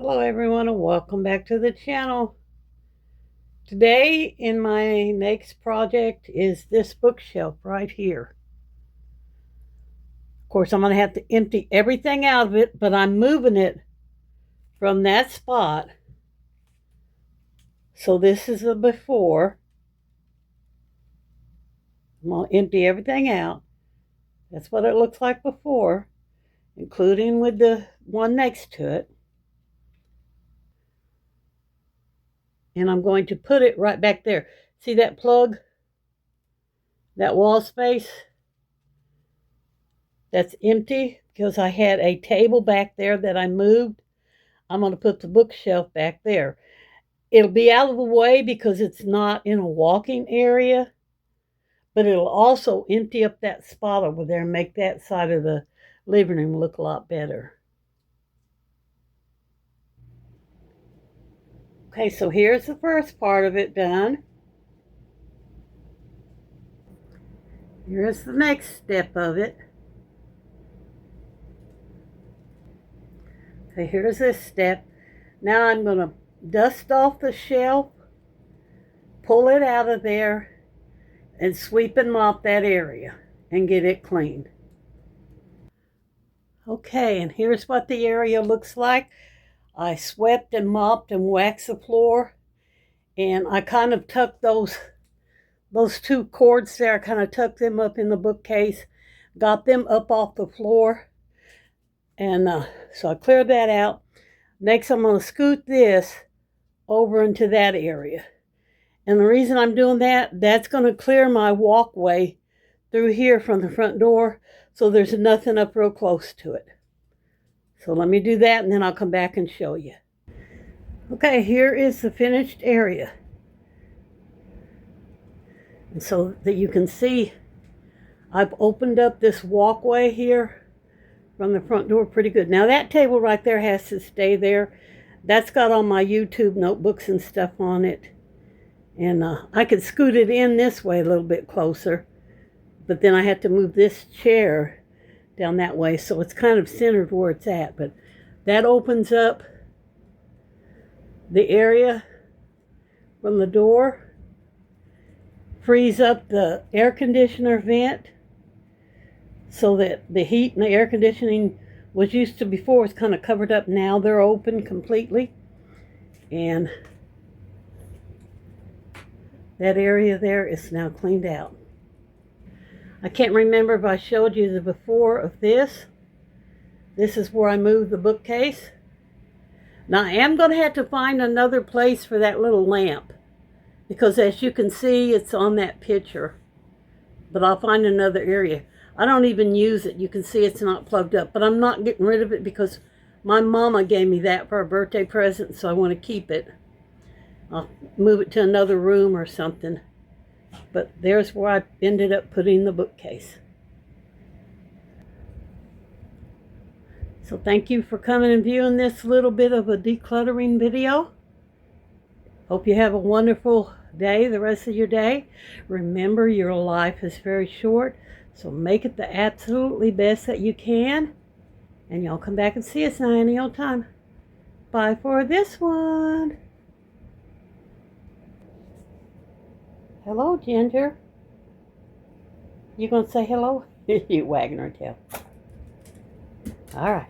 Hello everyone and welcome back to the channel. Today in my next project is this bookshelf right here. Of course I'm going to have to empty everything out of it, but I'm moving it from that spot. So this is the before. I'm going to empty everything out. That's what it looks like before, including with the one next to it. And I'm going to put it right back there. See that plug? That wall space? That's empty because I had a table back there that I moved. I'm going to put the bookshelf back there. It'll be out of the way because it's not in a walking area, but it'll also empty up that spot over there and make that side of the living room look a lot better. Okay, so here's the first part of it done. Here's the next step of it. Okay, here's this step. Now I'm going to dust off the shelf, pull it out of there, and sweep and mop that area and get it clean. Okay, and here's what the area looks like. I swept and mopped and waxed the floor, and I kind of tucked those two cords there, I kind of tucked them up in the bookcase, got them up off the floor, and so I cleared that out. Next, I'm going to scoot this over into that area. And the reason I'm doing that, that's going to clear my walkway through here from the front door, so there's nothing up real close to it. So let me do that and then I'll come back and show you. Okay, here is the finished area. And so that you can see, I've opened up this walkway here from the front door pretty good. Now that table right there has to stay there. That's got all my YouTube notebooks and stuff on it. And I could scoot it in this way a little bit closer, but then I had to move this chair down that way, so it's kind of centered where it's at. But that opens up the area from the door, frees up the air conditioner vent so that the heat and the air conditioning was used to before is kind of covered up. Now they're open completely, and that area there is now cleaned out. I can't remember if I showed you the before of this. This is where I moved the bookcase. Now I am going to have to find another place for that little lamp, because as you can see, it's on that picture. But I'll find another area. I don't even use it. You can see it's not plugged up, but I'm not getting rid of it because my mama gave me that for a birthday present, so I want to keep it. I'll move it to another room or something. But there's where I ended up putting the bookcase. So thank you for coming and viewing this little bit of a decluttering video. Hope you have a wonderful day, the rest of your day. Remember, your life is very short, so make it the absolutely best that you can. And y'all come back and see us now any old time. Bye for this one. Hello, Ginger. You gonna say hello? You wagging her tail. All right.